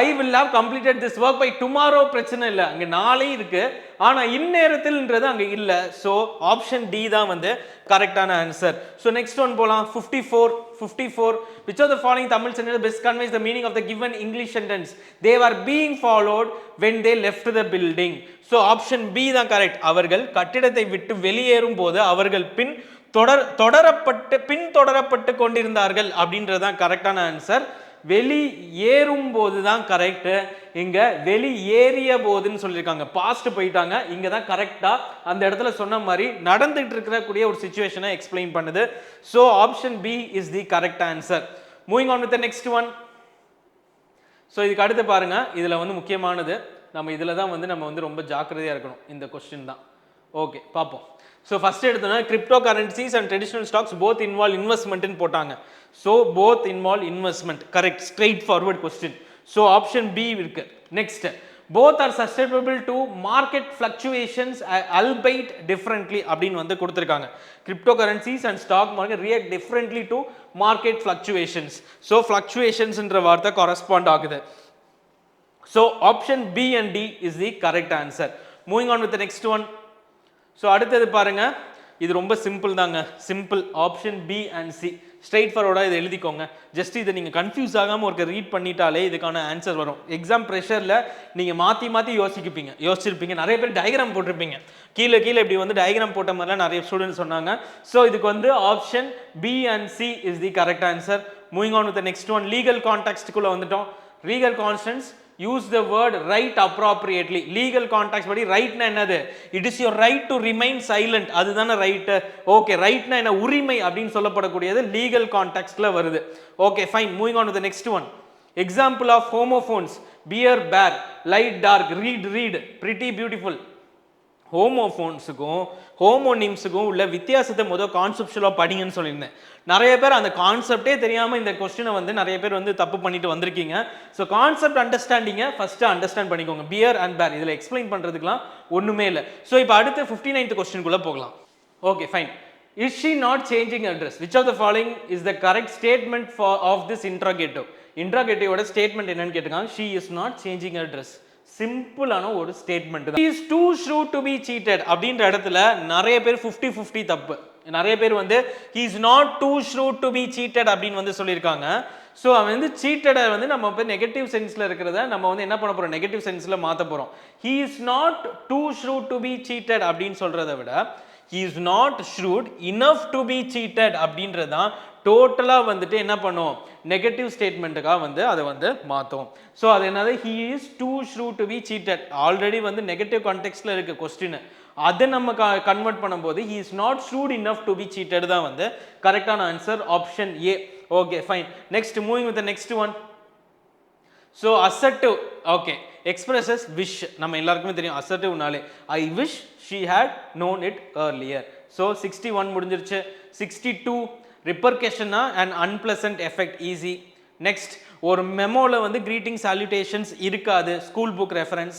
I will have completed this work by tomorrow பிரச்சனை இல்லை, அங்கே நாளை இருக்கு, ஆனால் இந்நேரத்தில்ன்றது அங்கே இல்லை. ஸோ ஆப்ஷன் டி தான் வந்து கரெக்டான ஆன்சர். ஸோ நெக்ஸ்ட் ஒன் போகலாம். 54 which of the following Tamil sentence best conveys the meaning of the given English sentence? They were being followed when they left the building. So option B தான் கரெக்ட். அவர்கள் கட்டிடத்தை விட்டு வெளியேறும் போது அவர்கள் பின்தொடரப்பட்டு கொண்டிருந்தார்கள் அப்படின்றது தான் கரெக்டான ஆன்சர். வெளியேறும் போது தான் கரெக்ட். இங்க வெளியேறிய போதுன்னு சொல்லியிருக்காங்க, பாஸ்ட் போயிட்டாங்க. இங்க தான் கரெக்டா அந்த இடத்துல சொன்ன மாதிரி நடந்துட்டு இருக்கக்கூடிய ஒரு சிச்சுவேஷனை எக்ஸ்பிளைன் பண்ணுது. So option B is the correct answer. Moving on with the next one. So இதுக்கு அடுத்து பாருங்க, இதுல வந்து முக்கியமானது, நம்ம இதுல தான் வந்து நம்ம வந்து ரொம்ப ஜாக்கிரதையா இருக்கணும். இந்த கொஸ்டின் தான் ஓகே பார்ப்போம். ஸோ ஃபர்ஸ்ட் எடுத்தோன்னா crypto currencies and traditional stocks both involve இன்வெஸ்ட்மெண்ட்னு போட்டாங்க. So both involve investment correct, straight forward question. So option B இருக்கு. Next, both are sustainable to market fluctuations albeit differently அப்படின்னு வந்து கொடுத்துருக்காங்க. Crypto currencies and stock market react differently to market fluctuations. So ஃப்ளக்சுவேஷன்ஸ்ன்ற வார்த்தை கரஸ்பாண்ட் ஆகுது. So option B and D is the correct answer. Moving on with the next one. So அடுத்தது பாருங்க, இது ரொம்ப சிம்பிள் தாங்க. Simple option B and C straight ஃபார்வர்டாக இதை எழுதிக்கோங்க. ஜஸ்ட் இதை நீங்கள் கன்ஃபியூஸ் ஆகாமல் ஒரு ரீட் பண்ணிட்டாலே இதுக்கான ஆன்சர் வரும். எக்ஸாம் ப்ரெஷரில் நீங்கள் மாற்றி யோசிச்சிருப்பீங்க. நிறைய பேர் டயக்ராம் போட்டிருப்பீங்க. கீழே இப்படி வந்து டயக்ராம் போட்ட மாதிரிலாம் நிறைய ஸ்டூடெண்ட்ஸ் சொன்னாங்க. ஸோ இதுக்கு வந்து option B and C is the correct answer. Moving on with next one. Legal கான்டெக்ஸ்டுக்குள்ளே வந்துட்டோம். Legal constants use the word right appropriately. legal context படி ரைட்னா என்னது? it is your right to remain silent. அதுதானே ரைட். ஓகே, ரைட்னா என்ன? உரிமை அப்படின்னு சொல்லப்படக்கூடியது legal contextல வருது. Okay fine. Moving on to the next one. Example of homophones: pear, pair, light, dark, read, pretty, beautiful. ஹோமோஃபோன்ஸுக்கும் ஹோமோனிம்ஸுக்கும் உள்ள வித்தியாசத்தை முதல் கான்செப்ஷுவலாக படிங்கன்னு சொல்லியிருந்தேன். நிறைய பேர் அந்த கான்செப்டே தெரியாமல் இந்த கொஸ்டினை வந்து நிறைய பேர் வந்து தப்பு பண்ணிட்டு வந்திருக்கீங்க. ஸோ கான்செப்ட் அண்டர்ஸ்டாண்டிங்கை ஃபஸ்ட்டு அண்டர்ஸ்டாண்ட் பண்ணிக்கோங்க. பியர் அண்ட் பேர் இதில் எக்ஸ்பிளைன் பண்ணுறதுக்குலாம் ஒன்றுமே இல்லை. ஸோ இப்போ அடுத்து 59th கொஸ்டினுக்குள்ளே போகலாம். Okay fine. Is she not changing address? Which of the following is the correct statement of this interrogative? இன்ட்ராகேட்டிவோட ஸ்டேட்மெண்ட் என்னன்னு கேட்டுக்காங்க. She is not changing address. சிம்பிளான ஒரு ஸ்டேட்மெண்ட் தான். He is too shrewd to be cheated அப்படின்ற இடத்துல நிறைய பேர் 50-50 தப்பு. நிறைய பேர் வந்து he is not too shrewd to be cheated அப்படின்னு வந்து சொல்லியிருக்காங்க. ஸோ அவன் வந்து சீட்டடை வந்து நம்ம இப்போ நெகட்டிவ் சென்ஸில் இருக்கிறத நம்ம வந்து என்ன பண்ண போகிறோம்? நெகட்டிவ் சென்ஸில் மாற்ற போகிறோம். he is not too shrewd to be cheated அப்படின்னு சொல்கிறத விட he is not shrewd enough to be cheated அப்படின்றது தான் டோட்டலாக வந்துட்டு என்ன பண்ணும்? நெகட்டிவ் ஸ்டேட்மெண்ட்டுக்காக வந்து அதை வந்து மாற்றும். ஸோ அது என்னது? he is too shrewd to be cheated already வந்து நெகட்டிவ் கான்டெக்ஸ்டில் இருக்க கொஸ்டின். அதை நம்ம கன்வெர்ட் பண்ணும்போது he is not shrewd enough to be cheated தான் வந்து கரெக்டான answer, option A. Okay fine. Next, moving with next one. So assertive, okay, expresses wish. நம்ம எல்லாருக்குமே தெரியும் அசர்ட்டிவ்னாலே I wish she had known it earlier. So 61 முடிஞ்சிருச்சு. 62 ரிப்பர்கஷனா and unpleasant effect, easy. Next, ஒரு மெமோவில் வந்து கிரீட்டிங் சால்யூட்டேஷன்ஸ் இருக்காது, ஸ்கூல் புக் ரெஃபரன்ஸ்.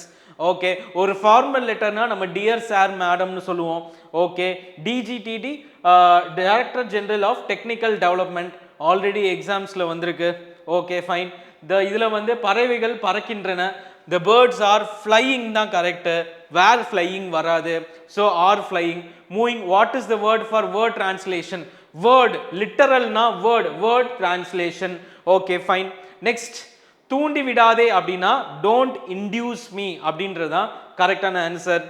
ஓகே, ஒரு ஃபார்மல் லெட்டர்னா நம்ம டியர் சார் மேடம்னு சொல்லுவோம். Okay, DGTD director general of technical development already எக்ஸாம்ஸில் வந்திருக்கு. Okay fine. இதில் வந்து பறவைகள் பறக்கின்றன. the birds are flying தான் கரெக்ட். were flying வராது. So are flying. Moving, what is the word for word translation? word லிட்டரல்னா word translation. Okay fine. Next, தூண்டி விடாதே அப்படின்னா don't induce me அப்படின்றதான் கரெக்டான ஆன்சர்.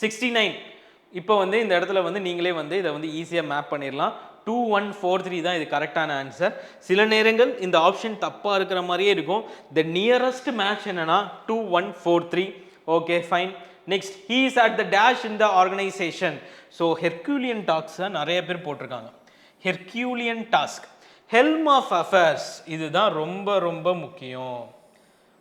69. இப்போ வந்து இந்த இடத்துல வந்து நீங்களே வந்து இதை வந்து ஈஸியாக மேப் பண்ணிடலாம். 2143 தான் இது கரெக்டான ஆன்சர். சில நேரங்கள் இந்த ஆப்ஷன் தப்பாக இருக்கிற மாதிரியே இருக்கும். த நியரஸ்ட் மேட்ச் என்னன்னா 2143. Okay fine. Next, he is at the dash in the organization. So Herculean டாஸ்க்கை நிறைய பேர் போட்டிருக்காங்க. Herculean task, helm of affairs, இதுதான் ரொம்ப ரொம்ப முக்கியம்.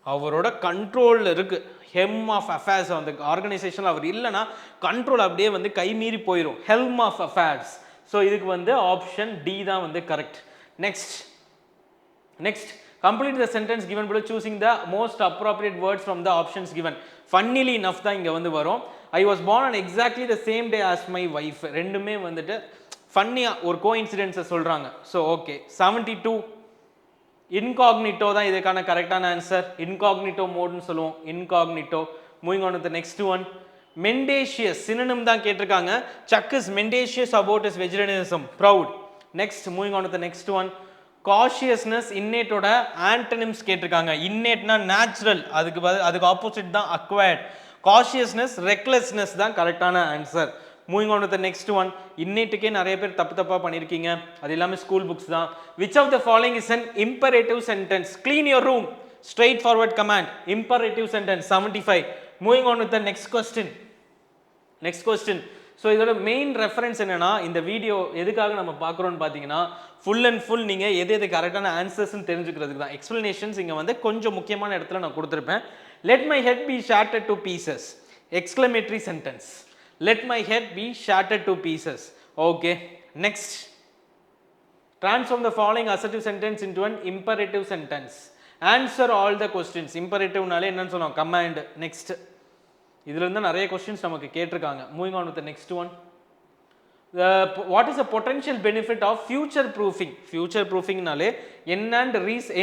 அவரோட கண்ட்ரோலில் இருக்குது. ஹெம் ஆஃப் அஃபேர்ஸ் அந்த ஆர்கனைசேஷனில் அவர் இல்லைன்னா கண்ட்ரோல் அப்படியே வந்து கைமீறி போயிடும். Helm of affairs. ஸோ இதுக்கு வந்து ஆப்ஷன் டி தான் வந்து correct. Next, complete the sentence given below choosing the most appropriate words from the options given. funnily enough தான் இங்கே வந்து வரும். I was born on exactly the same day as my wife. ரெண்டுமே வந்துட்டு ஃபன்னியாக ஒரு கோஇன்சிடென்ஸை சொல்கிறாங்க. So okay. 72 இன்காக்னிட்டோ தான் இதுக்கான கரெக்டான ஆன்சர். இன்காக்னிட்டோ மோட்னு சொல்லுவோம், incognito. Moving on to next one. Mendacious synonym தான் கேட்டிருக்காங்க. Such is mendacious about is vegetarianism, proud. Next, moving on to next one. Cautiousness இன்னேட்டோட ஆன்டனிம்ஸ் கேட்டிருக்காங்க. இன்னேட்னா நேச்சுரல், அதுக்கு ஆப்போசிட் தான் அக்வயர்ட். காஷியஸ்னஸ், ரெக்லெஸ்னஸ் தான் கரெக்டான answer. Moving on to the next one. இன்னேட்டுக்கே நிறைய பேர் தப்பாக பண்ணியிருக்கீங்க. அது எல்லாமே ஸ்கூல் புக்ஸ் தான். Which of the following is an imperative sentence? Clean your room, straight forward command, imperative sentence. 75. Moving on to the next question. So இதோட மெயின் ரெஃபரன்ஸ் என்னன்னா, இந்த வீடியோ எதுக்காக நம்ம பார்க்குறோன்னு பார்த்தீங்கன்னா ஃபுல் அண்ட் ஃபுல் நீங்கள் எது கரெக்டான ஆன்சர்ஸ்ன்னு தெரிஞ்சுக்கிறதுக்கு தான். எக்ஸ்பிளனேஷன்ஸ் இங்கே வந்து கொஞ்சம் முக்கியமான இடத்துல நான் கொடுத்துருப்பேன். Let my head be shattered to pieces, exclamatory sentence. let my head be shattered to pieces. Okay, next, transform the following assertive sentence into an imperative sentence. Answer all the questions. imperative நாலே என்னன்னு சொல்லுவோம், command. next, இதுல இருந்து நிறைய questions நமக்கு கேட்டிருக்காங்க. moving on with the next one. What is the potential benefit of future proofing? future proofing நாலே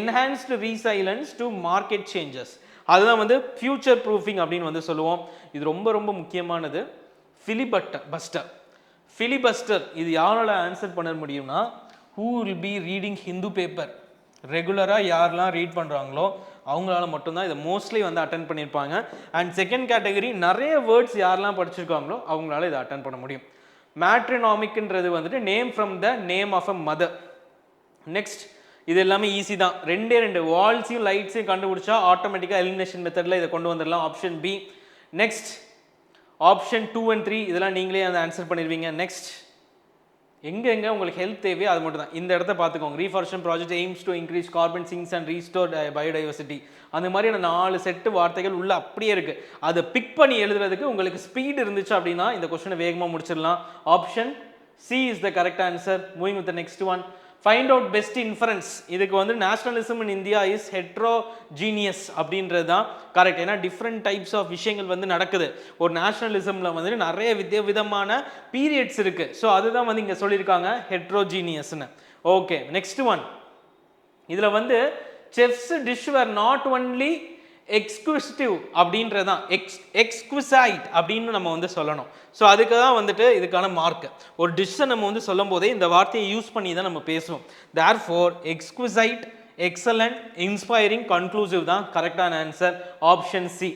enhanced resilience to market changes. அதுதான் வந்து future proofing அப்படின்னு வந்து சொல்லுவோம். இது ரொம்ப ரொம்ப முக்கியமானது. filibuster இது யாரால ஆன்சர் பண்ண முடியும்னா, who will be reading Hindu paper ரெகுலராக யாரெல்லாம் ரீட் பண்ணுறாங்களோ அவங்களால மட்டும்தான் இதை மோஸ்ட்லி வந்து அட்டன் பண்ணியிருப்பாங்க. அண்ட் செகண்ட் கேட்டகரி, நிறைய வேர்ட்ஸ் யாரெல்லாம் படிச்சிருக்காங்களோ அவங்களால இதை அட்டன் பண்ண முடியும். மேட்ரினாமிக்ன்றது வந்துட்டு name from the name of a mother. Next, இது எல்லாமே ஈஸி தான். ரெண்டு வால்ஸையும் லைட்ஸையும் கண்டுபிடிச்சா ஆட்டோமேட்டிக்காக எலிமினேஷன் மெத்தடில் இதை கொண்டு வந்துடலாம். Option B. Next, option 2 and 3 இதெல்லாம் நீங்களே அந்த ஆன்சர் பண்ணிடுவீங்க. நெக்ஸ்ட், எங்கே உங்களுக்கு ஹெல்த் தேவையோ அது மட்டும் தான். இந்த இடத்த பார்த்துக்கோங்க. Reforestation project AIIMS to increase carbon Ching's and restore biodiversity. அந்த மாதிரியான 4 செட்டு வார்த்தைகள் உள்ள அப்படியே இருக்கு. அதை பிக் பண்ணி எழுதுறதுக்கு உங்களுக்கு ஸ்பீடு இருந்துச்சு அப்படின்னா இந்த கொஸ்டினை வேகமாக முடிச்சிடலாம். Option C is the correct answer. Moving with the next one. Find out best inference. இதுக்கு வந்து nationalism in India is heterogeneous அப்படின்றது தான் கரெக்ட். ஏன்னா டிஃப்ரெண்ட் டைப்ஸ் ஆஃப் விஷயங்கள் வந்து நடக்குது. ஒரு நேஷனலிசமில் வந்து நிறைய விதமான பீரியட்ஸ் இருக்கு. ஸோ அதுதான் வந்து இங்கே சொல்லியிருக்காங்க ஹெட்ரோஜீனியஸ்னு. Okay, next one. இதில் வந்து chef's dish were not only exquisitive அப்படின்றதான் எக்ஸ்குசைட் அப்படின்னு நம்ம வந்து சொல்லணும். ஸோ அதுக்கு தான் வந்துட்டு இதுக்கான மார்க். ஒரு டிஷ்ஷை நம்ம வந்து சொல்லும் போதே இந்த வார்த்தையை யூஸ் பண்ணி தான் நம்ம பேசுவோம். தேர்ஃபோர் எக்ஸ்குசைட், எக்ஸலண்ட், இன்ஸ்பைரிங், கன்க்ளூசிவ் தான் கரெக்டான answer. Option C.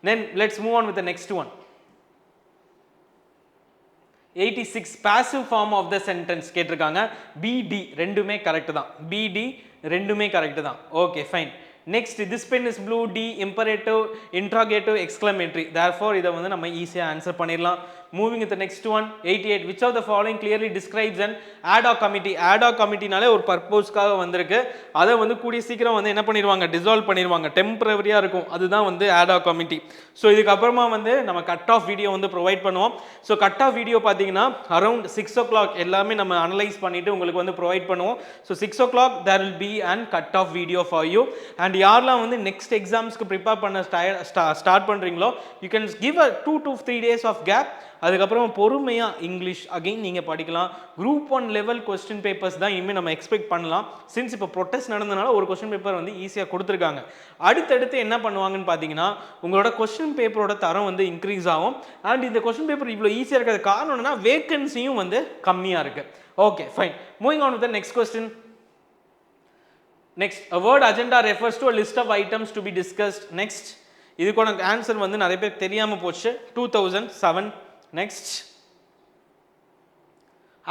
Then let's move on with the next one. 86 passive form of the sentence கேட்டிருக்காங்க. பிடி ரெண்டுமே கரெக்ட் தான். பிடி ரெண்டுமே கரெக்ட் தான். Okay, fine. Next, this pen is blue. D, imperative, interrogative, exclamatory. Therefore, இதை வந்து நம்ம ஈஸியாக ஆன்சர் பண்ணிடலாம். Moving to the next one. 88. Which of the following clearly describes an ad hoc committee? ad hoc committeeனாலே ஒரு பர்பஸ்க்காக வந்திருக்கு. அதை வந்து கூடிய சீக்கிரம் வந்து என்ன பண்ணிடுவாங்க, டிசால்வ் பண்ணிடுவாங்க. டெம்பரவரியாக இருக்கும். அதுதான் வந்து ad hoc committee. ஸோ இதுக்கப்புறமா வந்து நம்ம கட் ஆஃப் வீடியோ வந்து ப்ரொவைட் பண்ணுவோம். ஸோ கட் ஆஃப் வீடியோ பார்த்தீங்கன்னா அரௌண்ட் 6 o'clock எல்லாமே நம்ம அனலைஸ் பண்ணிட்டு உங்களுக்கு வந்து ப்ரொவைட் பண்ணுவோம். So 6 o'clock there will be an cut off video for you. And யாரெல்லாம் வந்து நெக்ஸ்ட் எக்ஸாம்ஸ்க்கு ப்ரிப்பேர் பண்ண ஸ்டார்ட் பண்ணுறீங்களோ you can give a 2 to 3 days of gap. அதுக்கப்புறம் பொறுமையாக இங்கிலீஷ் அகைன் நீங்கள் படிக்கலாம். குரூப் 1 லெவல் கொஸ்டின் பேப்பர்ஸ் தான் இனிமேல் நம்ம எக்ஸ்பெக்ட் பண்ணலாம். சின்ஸ் இப்போ ப்ரொட்டஸ்ட் நடந்தனால ஒரு கொஸ்டின் பேப்பர் வந்து ஈஸியாக கொடுத்துருக்காங்க. அடுத்தடுத்து என்ன பண்ணுவாங்கன்னு பார்த்தீங்கன்னா உங்களோட கொஸ்டின் பேப்பரோட தரம் வந்து இன்க்ரீஸ் ஆகும். அண்ட் இந்த கொஸ்டின் பேப்பர் இவ்வளோ ஈஸியாக இருக்கிறது காரணம் என்னன்னா வேகன்சியும் வந்து கம்மியாக இருக்குது. Okay, fine. Moving on with the next question. Next, a word agenda refers to a list of items to be discussed. Next, இதுக்கான ஆன்சர் வந்து நிறைய பேர் தெரியாமல் போச்சு. 2007. Next,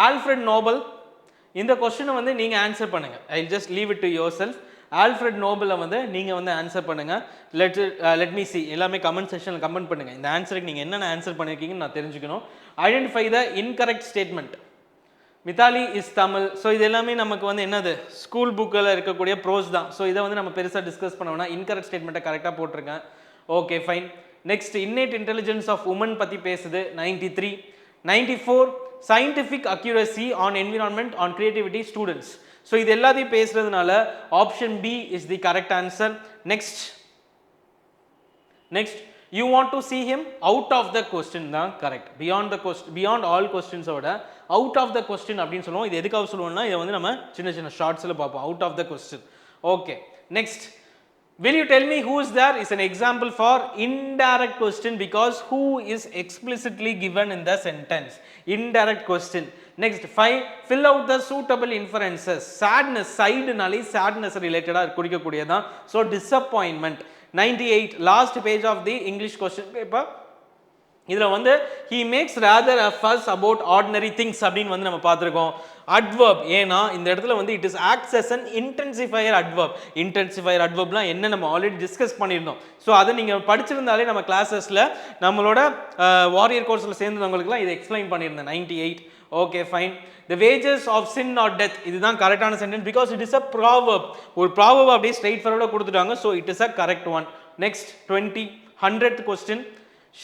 Alfred Nobel. இந்த கொஸ்டினை வந்து நீங்கள் ஆன்சர் பண்ணுங்கள். I just leave it to yourself. ஆல்ஃப்ரெட் நோபலை வந்து நீங்கள் வந்து ஆன்சர் பண்ணுங்கள். Let me see. எல்லாமே கமெண்ட் செக்ஷனில் கமெண்ட் பண்ணுங்கள். இந்த ஆன்சருக்கு நீங்கள் என்னென்ன ஆன்சர் பண்ணியிருக்கீங்கன்னு நான் தெரிஞ்சுக்கணும். Identify the incorrect statement. Mithali is Tamil. So இது எல்லாமே நமக்கு வந்து என்னது ஸ்கூல் புக்கில் இருக்கக்கூடிய ப்ரோஸ் தான். ஸோ இதை வந்து நம்ம பெருசாக டிஸ்கஸ் பண்ணோம்னா இன்கரெக்ட் ஸ்டேட்மெண்ட்டை கரெக்டாக போட்டிருக்கேன். Okay, fine. Next, innate intelligence of woman பற்றி பேசுது. 93. 94, scientific accuracy on environment on creativity students. So இது எல்லாத்தையும் பேசுறதுனால option B is the correct answer. Next, you want to see him out of the question தான் கரெக்ட். beyond all questions ஓட out of the question அப்படின்னு சொல்லுவோம். இது எதுக்காக சொல்லுவோம்னா இதை வந்து நம்ம சின்ன சின்ன ஷார்ட்ஸில் பார்ப்போம். out of the question. Okay, next, will you tell me who is there is an example for indirect question because who is explicitly given in the sentence. Indirect question. Next, 5, fill out the suitable inferences. Sadness, side நாலே sadness ரிலேட்டடாக குறிக்கக்கூடியதான். So disappointment. 98, last page of the English question paper. இதில் வந்து he makes rather a fuss about ordinary things அப்படின்னு வந்து நம்ம பார்த்துருக்கோம். adverb, ஏன்னா இந்த இடத்துல வந்து it is acts as an intensifier adverb. intensifier adverbலாம் என்ன நம்ம ஆல்ரெடி டிஸ்கஸ் பண்ணியிருந்தோம். ஸோ அதை நீங்கள் படிச்சிருந்தாலே நம்ம கிளாஸஸில் நம்மளோட வாரியர் கோர்ஸில் சேர்ந்தவங்களுக்குலாம் இதை எக்ஸ்பிளைன் பண்ணியிருந்தேன். 98. Okay, fine. the wages of sin or death, இதுதான் கரெக்டான sentence because it is a proverb. ஒரு proverb அப்படியே ஸ்ட்ரெயிட் ஃபார்வர்டாக கொடுத்துட்டாங்க. So it is a correct one. next, 20, 100th question.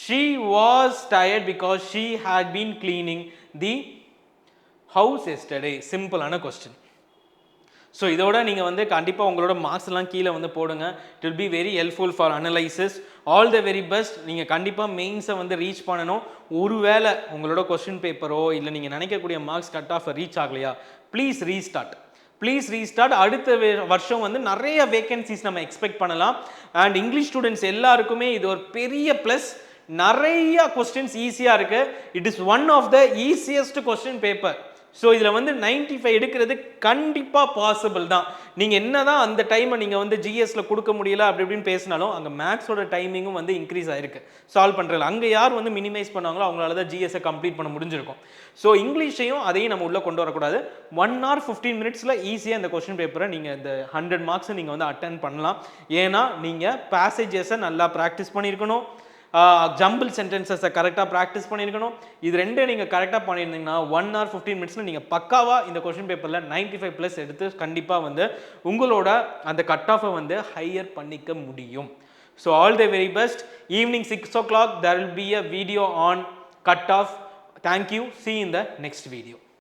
she was tired because she had been cleaning the house yesterday. சிம்பிளான கொஸ்டின். ஸோ இதோட நீங்கள் வந்து கண்டிப்பாக உங்களோட மார்க்ஸ்லாம் கீழே வந்து போடுங்க. It will be very helpful for analysis. All the very best. நீங்கள் கண்டிப்பாக மெயின்ஸை வந்து ரீச் பண்ணணும். ஒருவேளை உங்களோட கொஸ்டின் பேப்பரோ இல்லை நீங்கள் நினைக்கக்கூடிய மார்க்ஸ் கட் ஆஃப் ரீச் ஆகலையா, ப்ளீஸ் ரீஸ்டார்ட். அடுத்த வருஷம் வந்து நிறைய வேகன்சிஸ் நம்ம எக்ஸ்பெக்ட் பண்ணலாம். அண்ட் இங்கிலீஷ் ஸ்டூடெண்ட்ஸ் எல்லாருக்குமே இது ஒரு பெரிய ப்ளஸ். நிறைய கொஸ்டின்ஸ் ஈஸியாக இருக்குது. It is one of the easiest question paper. So இதில் வந்து 95 எடுக்கிறது கண்டிப்பாக பாசிபிள் தான். நீங்கள் என்ன தான் அந்த டைமை நீங்கள் வந்து ஜிஎஸ்சில் கொடுக்க முடியல அப்படி இப்படின்னு பேசினாலும் அங்கே மேக்ஸோட டைமிங்கும் வந்து இன்க்ரீஸ் ஆகிருக்கு சால்வ் பண்ணுறதுல. அங்கே யார் வந்து மினிமைஸ் பண்ணாங்களோ அவங்களால தான் ஜிஎஸ்ஸை கம்ப்ளீட் பண்ண முடிஞ்சிருக்கும். ஸோ இங்கிலீஷையும் அதையும் நம்ம உள்ளே கொண்டு வரக்கூடாது. 1 hour 15 minutes ஈஸியாக இந்த கொஸ்டின் பேப்பரை நீங்கள் இந்த 100 marks நீங்கள் வந்து அட்டென்ட் பண்ணலாம். ஏன்னா நீங்கள் பேசேஜஸை நல்லா ப்ராக்டிஸ் பண்ணியிருக்கணும், ஜம்பிள் சென்டென்சஸை கரெக்டாக ப்ராக்டிஸ் பண்ணியிருக்கணும். இது ரெண்டும் நீங்கள் கரெக்டாக பண்ணியிருந்தீங்கன்னா 1 hour 15 minutes நீங்கள் பக்காவாக இந்த கொஸ்டின் பேப்பரில் 95+ எடுத்து கண்டிப்பாக வந்து உங்களோட அந்த கட் ஆஃபை வந்து ஹையர் பண்ணிக்க முடியும். So all the very best. Evening 6 o'clock there will be a video on cut off. Thank you. See you in the next video.